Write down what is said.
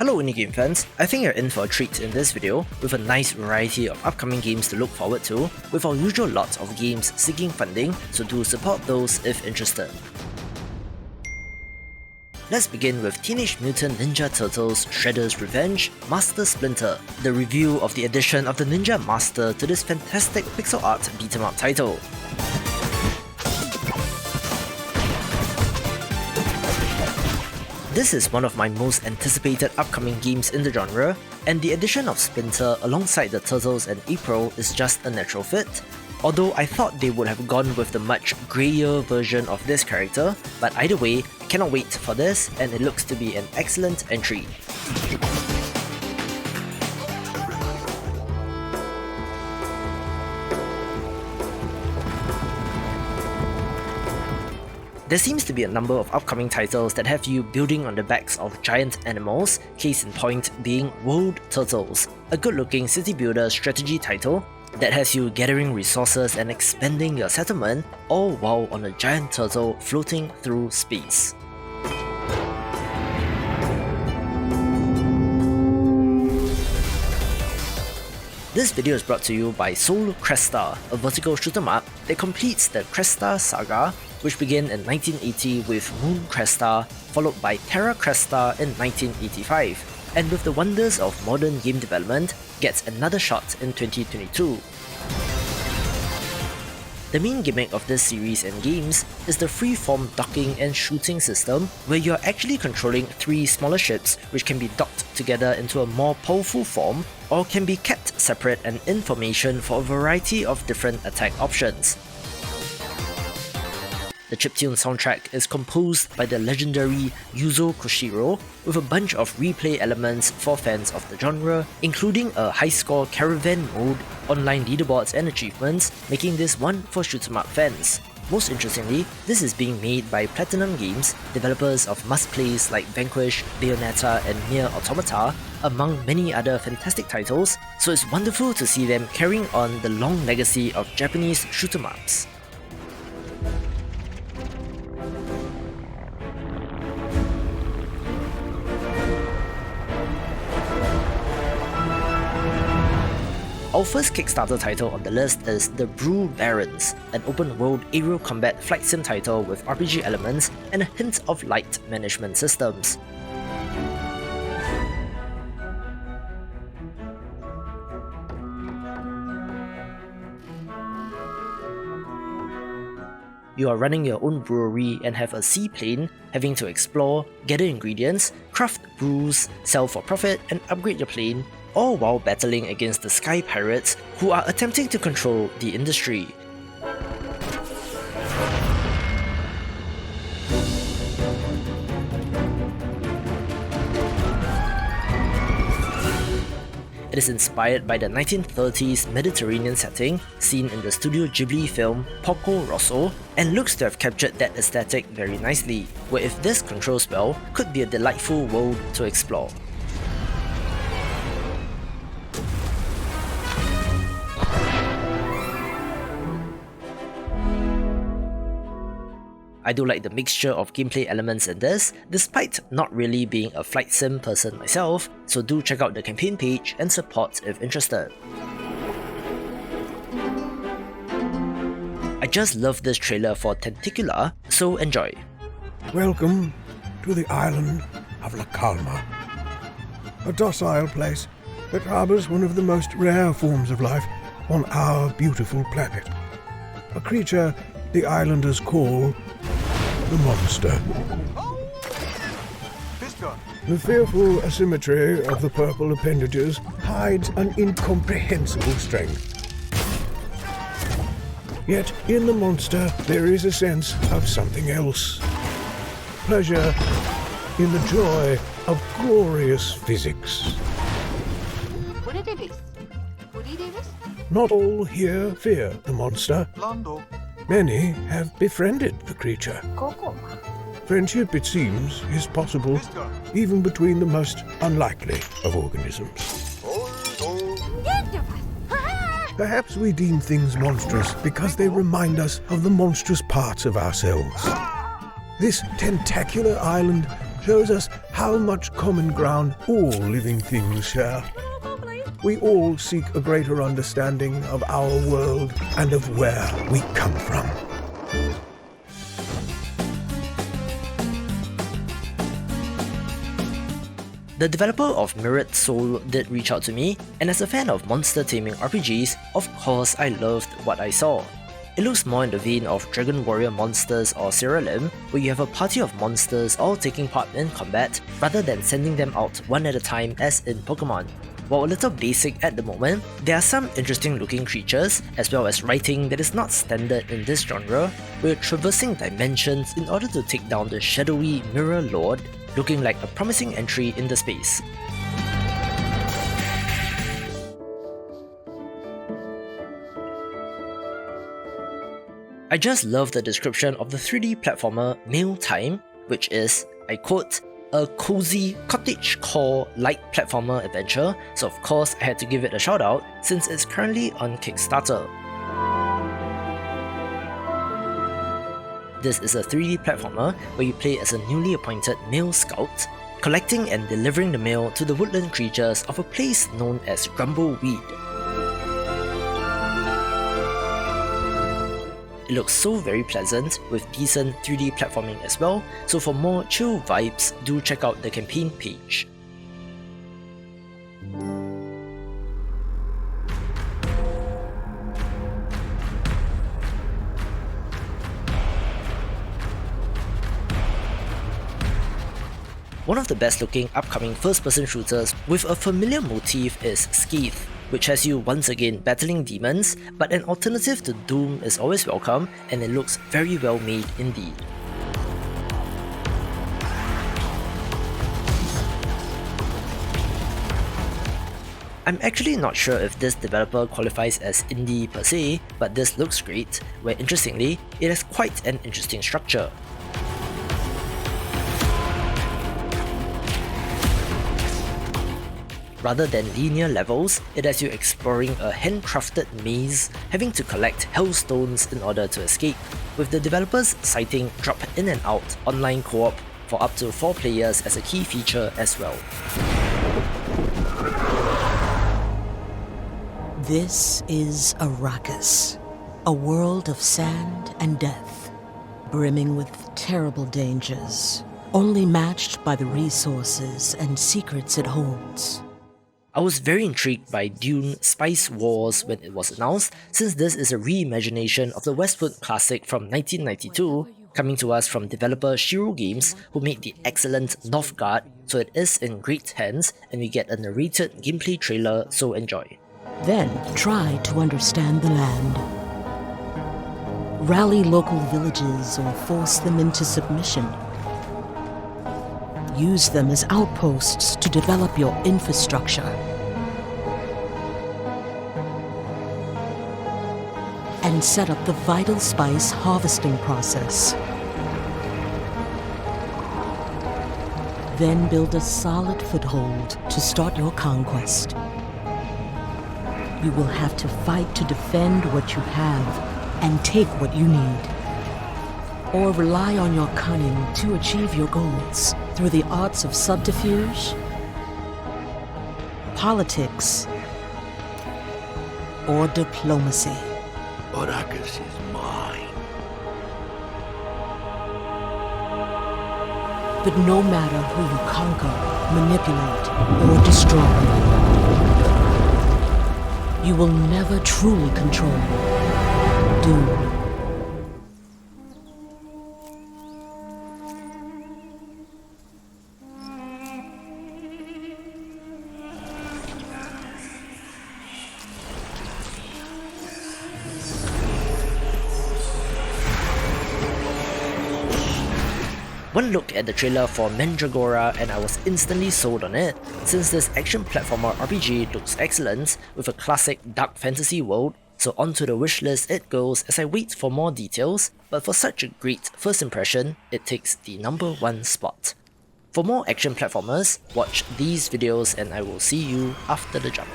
Hello indie game fans, I think you're in for a treat in this video with a nice variety of upcoming games to look forward to, with our usual lot of games seeking funding, so do support those if interested. Let's begin with Teenage Mutant Ninja Turtles Shredder's Revenge Master Splinter, the review of the addition of the Ninja Master to this fantastic pixel art beat-em-up title. This is one of my most anticipated upcoming games in the genre, and the addition of Splinter alongside the Turtles and April is just a natural fit. Although I thought they would have gone with the much greyer version of this character, but either way, I cannot wait for this and it looks to be an excellent entry. There seems to be a number of upcoming titles that have you building on the backs of giant animals, case in point being World Turtles, a good-looking city builder strategy title that has you gathering resources and expanding your settlement, all while on a giant turtle floating through space. This video is brought to you by CRESTA, a vertical shoot-em-up that completes the CRESTA saga, which began in 1980 with Moon CRESTA, followed by Terra CRESTA in 1985, and with the wonders of modern game development, gets another shot in 2022. The main gimmick of this series and games is the free-form docking and shooting system, where you're actually controlling 3 smaller ships which can be docked together into a more powerful form, or can be kept separate and in formation for a variety of different attack options. The chiptune soundtrack is composed by the legendary Yuzo Koshiro, with a bunch of replay elements for fans of the genre, including a high-score caravan mode, online leaderboards and achievements, making this one for shoot-em-up fans. Most interestingly, this is being made by PlatinumGames, developers of must-plays like Vanquish, Bayonetta and Nier Automata, among many other fantastic titles, so it's wonderful to see them carrying on the long legacy of Japanese shoot-em-ups. Our first Kickstarter title on the list is the Brew Barons, an open-world aerial combat flight sim title with RPG elements and a hint of light management systems. You are running your own brewery and have a seaplane, having to explore, gather ingredients, craft brews, sell for profit, and upgrade your plane, all while battling against the Sky Pirates who are attempting to control the industry. It is inspired by the 1930s Mediterranean setting seen in the Studio Ghibli film Porco Rosso, and looks to have captured that aesthetic very nicely, where if this controls well, could be a delightful world to explore. I do like the mixture of gameplay elements in this, despite not really being a flight sim person myself, so do check out the campaign page and support if interested. I just love this trailer for Tentacular, so enjoy. Welcome to the island of La Calma, a docile place that harbours one of the most rare forms of life on our beautiful planet. A creature the islanders call the monster. The fearful asymmetry of the purple appendages hides an incomprehensible strength. Yet in the monster there is a sense of something else. Pleasure in the joy of glorious physics. Not all here fear the monster. Many have befriended the creature. Friendship, it seems, is possible even between the most unlikely of organisms. Perhaps we deem things monstrous because they remind us of the monstrous parts of ourselves. This tentacular island shows us how much common ground all living things share. We all seek a greater understanding of our world and of where we come from. The developer of Mirrored Soul did reach out to me, and as a fan of monster taming RPGs, of course I loved what I saw. It looks more in the vein of Dragon Warrior Monsters or Seralim, where you have a party of monsters all taking part in combat, rather than sending them out one at a time as in Pokemon. While a little basic at the moment, there are some interesting looking creatures, as well as writing that is not standard in this genre, where you're traversing dimensions in order to take down the shadowy Mirror Lord, looking like a promising entry in the space. I just love the description of the 3D platformer Mail Time, which is, I quote, a cozy cottagecore light platformer adventure, so of course I had to give it a shout out since it's currently on Kickstarter. This is a 3D platformer where you play as a newly appointed male scout, collecting and delivering the mail to the woodland creatures of a place known as Grumbleweed. It looks so very pleasant with decent 3D platforming as well, so for more chill vibes, do check out the campaign page. One of the best looking upcoming first-person shooters with a familiar motif is Skeith, which has you once again battling demons, but an alternative to Doom is always welcome, and it looks very well made indeed. I'm actually not sure if this developer qualifies as indie per se, but this looks great, where interestingly, it has quite an interesting structure. Rather than linear levels, it has you exploring a handcrafted maze, having to collect hellstones in order to escape, with the developers citing drop in and out online co-op for up to 4 players as a key feature as well. This is Arrakis, a world of sand and death, brimming with terrible dangers, only matched by the resources and secrets it holds. I was very intrigued by Dune Spice Wars when it was announced, since this is a reimagination of the Westwood classic from 1992, coming to us from developer Shiro Games, who made the excellent Northgard, so it is in great hands, and we get a narrated gameplay trailer, so enjoy. Then try to understand the land. Rally local villages or force them into submission. Use them as outposts to develop your infrastructure. And set up the vital spice harvesting process. Then build a solid foothold to start your conquest. You will have to fight to defend what you have and take what you need. Or rely on your cunning to achieve your goals through the arts of subterfuge, politics, or diplomacy. Arrakis is mine. But no matter who you conquer, manipulate, or destroy, you will never truly control Dune. One look at the trailer for Mandragora and I was instantly sold on it, since this action platformer RPG looks excellent with a classic dark fantasy world, so onto the wishlist it goes as I wait for more details, but for such a great first impression, it takes the #1 spot. For more action platformers, watch these videos and I will see you after the jump.